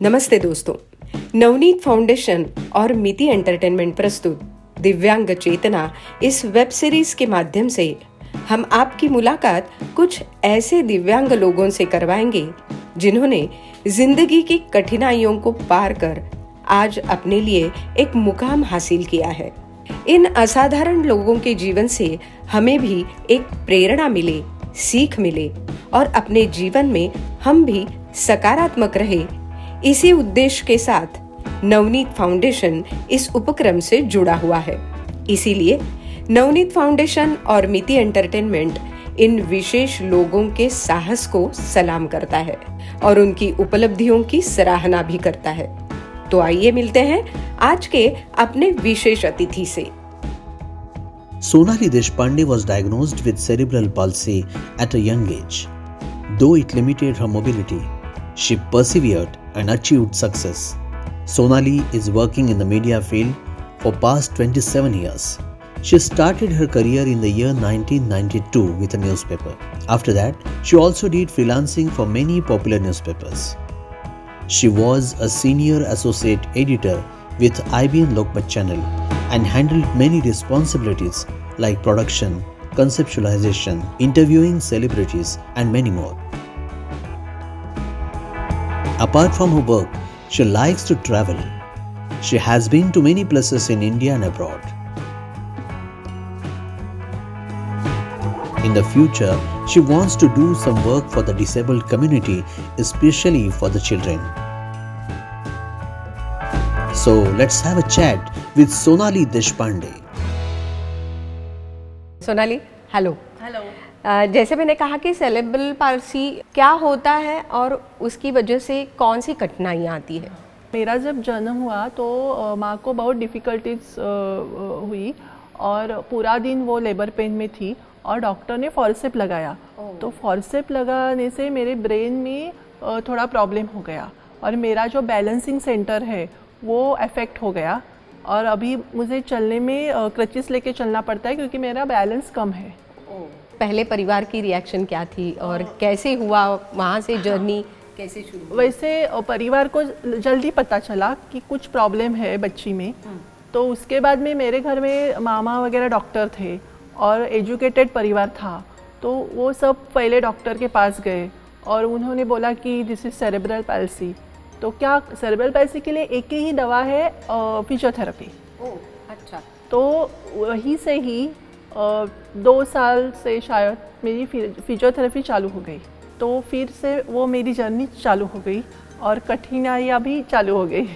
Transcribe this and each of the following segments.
नमस्ते दोस्तों, नवनीत फाउंडेशन और मिति एंटरटेनमेंट प्रस्तुत दिव्यांग चेतना इस वेब सीरीज के माध्यम से हम आपकी मुलाकात कुछ ऐसे दिव्यांग लोगों से करवाएंगे जिन्होंने जिंदगी की कठिनाइयों को पार कर आज अपने लिए एक मुकाम हासिल किया है। इन असाधारण लोगों के जीवन से हमें भी एक प्रेरणा मिले, सीख मिले और अपने जीवन में हम भी सकारात्मक रहे, इसी उद्देश्य के साथ नवनीत फाउंडेशन इस उपक्रम से जुड़ा हुआ है। इसीलिए नवनीत फाउंडेशन और मिति एंटरटेनमेंट इन विशेष लोगों के साहस को सलाम करता है और उनकी उपलब्धियों की सराहना भी करता है। तो आइए मिलते हैं आज के अपने विशेष अतिथि से। Sonali Deshpande was diagnosed with cerebral palsy at a young age. Though it limited her mobility, she persevered and achieved success. Sonali is working in the media field for past 27 years. She started her career in the year 1992 with a newspaper. After that, she also did freelancing for many popular newspapers. She was a senior associate editor with IBN Lokmat channel and handled many responsibilities like production, conceptualization, interviewing celebrities, and many more. Apart from her work, she likes to travel. She has been to many places in India and abroad. In the future, she wants to do some work for the disabled community, especially for the children. So let's have a chat with Sonali Deshpande. Sonali, hello. Hello. जैसे मैंने कहा कि cerebral palsy क्या होता है और उसकी वजह से कौन सी कठिनाइयाँ आती है? मेरा जब जन्म हुआ तो माँ को बहुत डिफ़िकल्टीज हुई और पूरा दिन वो लेबर पेन में थी और डॉक्टर ने फॉर्सेप लगाया। तो फॉर्सेप लगाने से मेरे ब्रेन में थोड़ा प्रॉब्लम हो गया और मेरा जो बैलेंसिंग सेंटर है वो अफेक्ट हो गया और अभी मुझे चलने में क्रचेस लेके चलना पड़ता है क्योंकि मेरा बैलेंस कम है। पहले परिवार की रिएक्शन क्या थी और कैसे हुआ, वहाँ से जर्नी कैसे शुरू? वैसे परिवार को जल्दी पता चला कि कुछ प्रॉब्लम है बच्ची में। तो उसके बाद में मेरे घर में मामा वगैरह डॉक्टर थे और एजुकेटेड परिवार था, तो वो सब पहले डॉक्टर के पास गए और उन्होंने बोला कि दिस इज़ सेरेब्रल पैल्सी। तो क्या सेरेब्रल पैल्सी के लिए एक ही दवा है, फिजियोथेरेपी। अच्छा। तो वहीं से ही 2 साल से शायद मेरी फिजियोथेरेपी चालू हो गई। तो फिर से वो मेरी जर्नी चालू हो गई और कठिनाइयाँ भी चालू हो गई।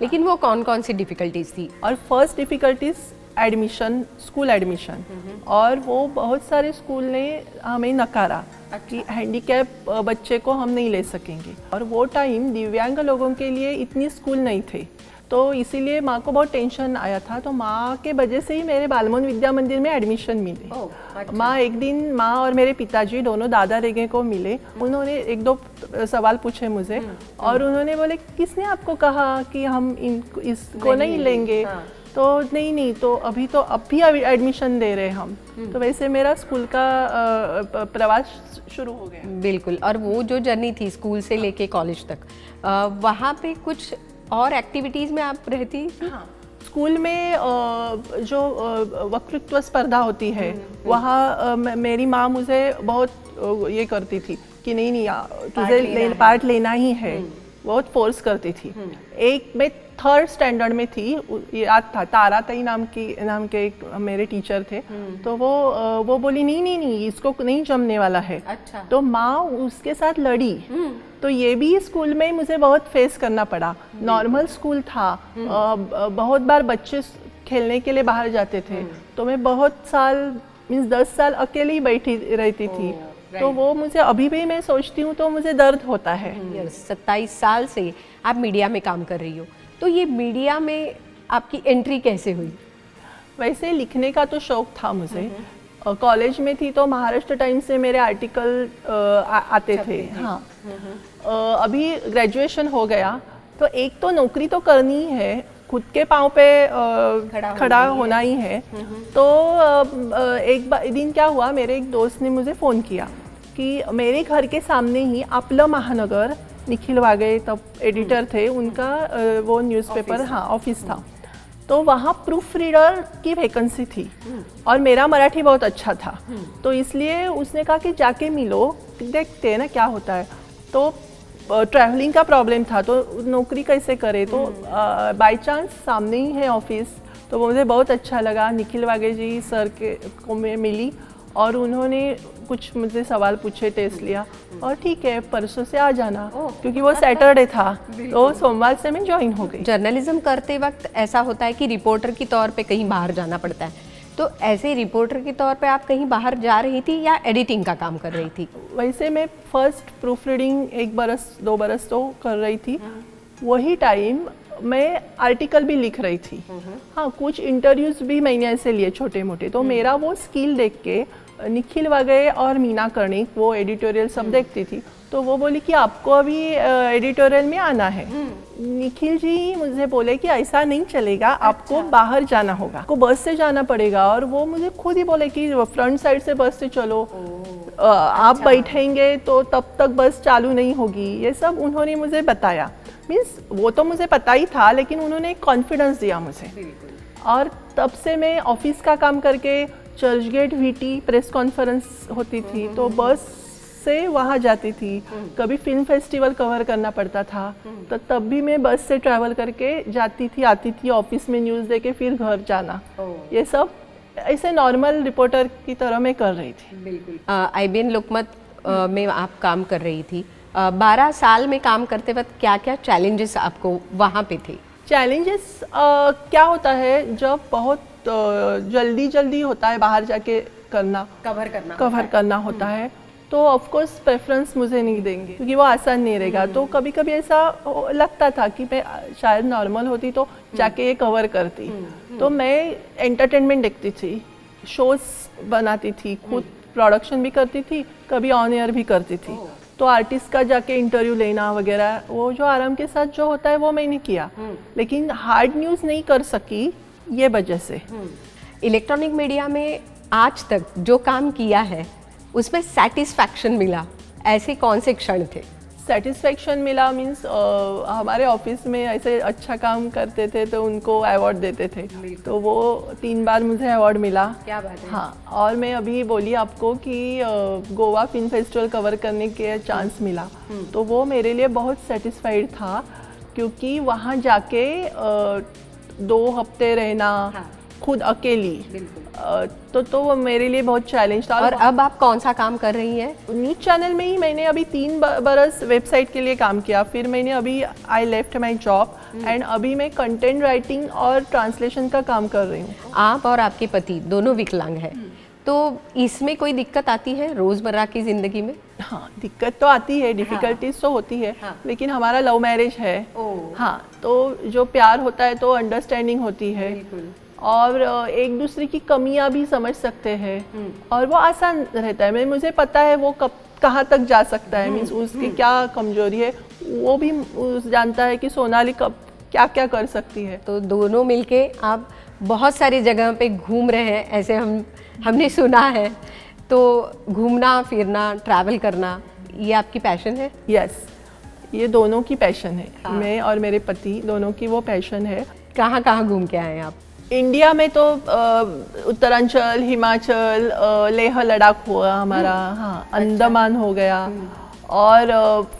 लेकिन वो कौन कौन सी डिफ़िकल्टीज थी? और first difficulties admission, school admission, और वो बहुत सारे स्कूल ने हमें नकारा कि हैंडीकैप बच्चे को हम नहीं ले सकेंगे और वो टाइम दिव्यांग लोगों के लिए इतनी स्कूल नहीं थे, तो इसीलिए माँ को बहुत टेंशन आया था। तो माँ के वजह से ही मेरे बालमोहन विद्या मंदिर में एडमिशन मिली। अच्छा। माँ एक दिन, माँ और मेरे पिताजी दोनों दादा रेगे को मिले। उन्होंने 1-2 सवाल पूछे मुझे और उन्होंने बोले किसने आपको कहा कि हम इसको नहीं लेंगे? तो नहीं, तो अभी एडमिशन दे रहे हम। तो वैसे मेरा स्कूल का प्रवास शुरू हो गया। बिल्कुल। और वो जो जर्नी थी स्कूल से लेके कॉलेज तक, वहाँ पे कुछ और एक्टिविटीज़ में आप रहती? हाँ, स्कूल में जो वक्तृत्व स्पर्धा होती है वहाँ मेरी माँ मुझे बहुत ये करती थी कि नहीं तुझे पार्ट लेना ही है, बहुत फोर्स करती थी। एक मैं 3rd स्टैंडर्ड में थी, याद था, तारा ताई नाम के एक मेरे टीचर थे। तो वो बोली नहीं इसको नहीं जमने वाला है। अच्छा। तो माँ उसके साथ लड़ी। तो ये भी स्कूल में मुझे बहुत फेस करना पड़ा। नॉर्मल स्कूल था, बहुत बार बच्चे खेलने के लिए बाहर जाते थे, तो मैं बहुत साल मीन्स 10 साल अकेले ही बैठी रहती थी। तो वो मुझे अभी भी मैं सोचती हूँ तो मुझे दर्द होता है। 27 साल से आप मीडिया में काम कर रही हो, तो ये मीडिया में आपकी एंट्री कैसे हुई? वैसे लिखने का तो शौक था मुझे। कॉलेज में थी तो महाराष्ट्र टाइम्स से मेरे आर्टिकल आते थे। हाँ। अभी ग्रेजुएशन हो गया तो एक तो नौकरी तो करनी है, खुद के पाँव पे खड़ा होना ही है। तो एक दिन क्या हुआ, मेरे एक दोस्त ने मुझे फ़ोन किया कि मेरे घर के सामने ही आपलं महानगर निखिल वागे तब एडिटर थे, उनका वो न्यूज़पेपर हाँ ऑफिस था। तो वहाँ प्रूफ रीडर की वैकेंसी थी और मेरा मराठी बहुत अच्छा था, तो इसलिए उसने कहा कि जाके मिलो, देखते हैं ना क्या होता है। तो ट्रैवलिंग का प्रॉब्लम था, तो नौकरी कैसे करे, तो बाय चांस सामने ही है ऑफिस, तो वो मुझे बहुत अच्छा लगा। निखिल वागे जी सर के को मैं मिली और उन्होंने कुछ मुझसे सवाल पूछे, टेस्ट लिया और ठीक है परसों से आ जाना, क्योंकि वो सैटरडे था, तो सोमवार से मैं ज्वाइन हो गई। जर्नलिज्म करते वक्त ऐसा होता है कि रिपोर्टर के तौर पे कहीं बाहर जाना पड़ता है, तो ऐसे रिपोर्टर के तौर पे आप कहीं बाहर जा रही थी या एडिटिंग का काम कर रही थी? वैसे मैं फर्स्ट प्रूफ रीडिंग 1 बरस 2 बरस तो कर रही थी, वही टाइम मैं आर्टिकल भी लिख रही थी। हाँ, कुछ इंटरव्यूज भी मैंने ऐसे लिए छोटे मोटे, तो मेरा वो स्किल देख के निखिल वागे और मीना कर्णिक वो एडिटोरियल सब देखती थी, तो वो बोली कि आपको अभी एडिटोरियल में आना है। निखिल जी मुझे बोले कि ऐसा नहीं चलेगा, आपको बाहर जाना होगा, आपको बस से जाना पड़ेगा, और वो मुझे खुद ही बोले कि फ्रंट साइड से बस से चलो, आप बैठेंगे तो तब तक बस चालू नहीं होगी। ये सब उन्होंने मुझे बताया, मीन्स वो तो मुझे पता ही था, लेकिन उन्होंने कॉन्फिडेंस दिया मुझे। और तब से मैं ऑफिस का काम करके चर्चगेट वीटी प्रेस कॉन्फ्रेंस होती थी, तो बस से वहाँ जाती थी। कभी फिल्म फेस्टिवल कवर करना पड़ता था, तो तब भी मैं बस से ट्रैवल करके जाती थी, आती थी, ऑफिस में न्यूज़ देके फिर घर जाना। ये सब ऐसे नॉर्मल रिपोर्टर की तरह मैं कर रही थी। बिल्कुल। IBN लोकमत में आप काम कर रही थी, 12 साल में काम करते वक्त क्या क्या चैलेंजेस आपको वहाँ पे थे? चैलेंजेस क्या होता है, जब बहुत जल्दी होता है बाहर जाके कवर करना होता है, तो ऑफ कोर्स प्रेफरेंस मुझे नहीं देंगे, क्योंकि वो आसान नहीं रहेगा। तो कभी कभी ऐसा लगता था कि मैं शायद नॉर्मल होती तो जाके ये कवर करती। तो मैं एंटरटेनमेंट देखती थी, शोज बनाती थी, खुद प्रोडक्शन भी करती थी, कभी ऑन एयर भी करती थी। तो आर्टिस्ट का जाके इंटरव्यू लेना वगैरह, वो जो आराम के साथ जो होता है वो मैंने किया, लेकिन हार्ड न्यूज़ नहीं कर सकी ये वजह से। इलेक्ट्रॉनिक मीडिया में आज तक जो काम किया है उसमें सेटिस्फैक्शन मिला, ऐसे कौन से क्षण थे? सेटिस्फेक्शन मिला मीन्स हमारे ऑफिस में ऐसे अच्छा काम करते थे तो उनको अवार्ड देते थे, तो वो 3 बार मुझे अवार्ड मिला। क्या बात है। हाँ, और मैं अभी बोली आपको कि गोवा फिल्म फेस्टिवल कवर करने के चांस मिला, तो वो मेरे लिए बहुत सेटिस्फाइड था, क्योंकि वहाँ जाके 2 हफ्ते रहना, खुद अकेली, तो वो मेरे लिए बहुत चैलेंज था। और अब आप कौन सा काम कर रही हैं? न्यूज़ चैनल में ही मैंने अभी 3 बरस वेबसाइट के लिए काम किया, फिर मैंने अभी I left my job and अभी मैं कंटेंट राइटिंग और ट्रांसलेशन का काम कर रही हूँ। आप और आपके पति दोनों विकलांग हैं, तो इसमें कोई दिक्कत आती है रोज़मर्रा की ज़िंदगी में? हाँ, दिक्कत तो आती है, डिफ़िकल्टीज तो होती है, लेकिन हमारा लव मैरिज है। हाँ, तो जो प्यार होता है तो अंडरस्टैंडिंग होती है, और एक दूसरे की कमियां भी समझ सकते हैं, और वो आसान रहता है। मुझे पता है वो कब कहाँ तक जा सकता है, मीन्स उसकी क्या कमजोरी है, वो भी जानता है कि सोनाली कब क्या क्या कर सकती है। तो दोनों मिलके आप बहुत सारी जगह पे घूम रहे हैं, ऐसे हमने सुना है। तो घूमना फिरना, ट्रैवल करना, ये आपकी पैशन है? यस, ये दोनों की पैशन है। मैं और मेरे पति दोनों की वो पैशन है। कहाँ कहाँ घूम के आए हैं आप? इंडिया में तो उत्तरांचल, हिमाचल, लेह लद्दाख हुआ हमारा, हाँ, अंडमान हो गया, और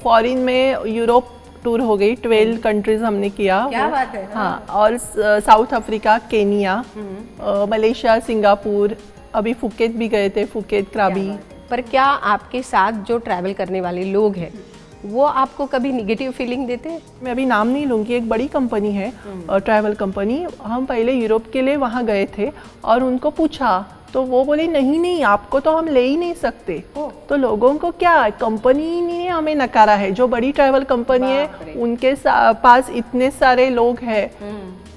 फॉरेन में यूरोप टूर हो गई, 12 कंट्रीज हमने किया। क्या बात है। हाँ, और south Africa, Kenya, Malaysia, Singapore, अभी फुकेत भी गए थे, फुकेत, क्राबी। पर क्या आपके साथ जो ट्रैवल करने वाले लोग हैं वो आपको कभी निगेटिव फीलिंग देते हैं? मैं अभी नाम नहीं लूँगी, एक बड़ी कंपनी है, ट्रैवल कंपनी। हम पहले यूरोप के लिए वहाँ गए थे और उनको पूछा, तो वो बोले नहीं आपको तो हम ले ही नहीं सकते। तो लोगों को क्या, कंपनी ने हमें नकारा है, जो बड़ी ट्रैवल कंपनी है उनके पास इतने सारे लोग हैं,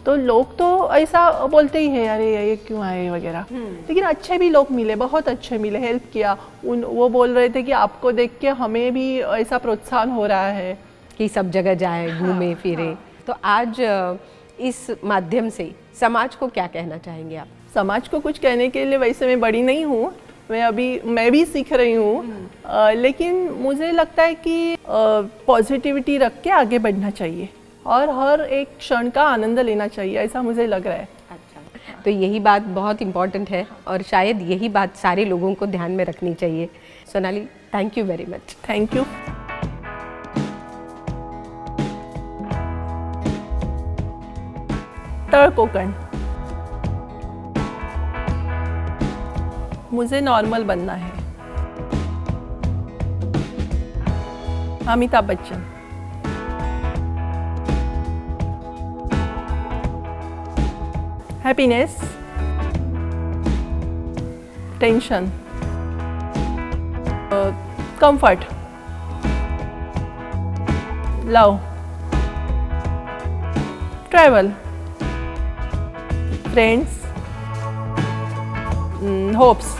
तो लोग तो ऐसा बोलते ही है, अरे ये क्यों आए वगैरह। लेकिन अच्छे भी लोग मिले, बहुत अच्छे मिले, हेल्प किया। वो बोल रहे थे कि आपको देख के हमें भी ऐसा प्रोत्साहन हो रहा है कि सब जगह जाए, घूमे फिरे। तो आज इस माध्यम से समाज को क्या कहना चाहेंगे आप? समाज को कुछ कहने के लिए वैसे मैं बड़ी नहीं हूँ, मैं भी सीख रही हूँ, लेकिन मुझे लगता है कि पॉजिटिविटी रख के आगे बढ़ना चाहिए और हर एक क्षण का आनंद लेना चाहिए, ऐसा मुझे लग रहा है। तो यही बात बहुत इम्पॉर्टेंट है और शायद यही बात सारे लोगों को ध्यान में रखनी चाहिए। Sonali, thank you very much. Thank you. तळ कोकण। मुझे नॉर्मल बनना है। Amitabh Bachchan. Happiness, tension, comfort, love, travel, friends, hopes.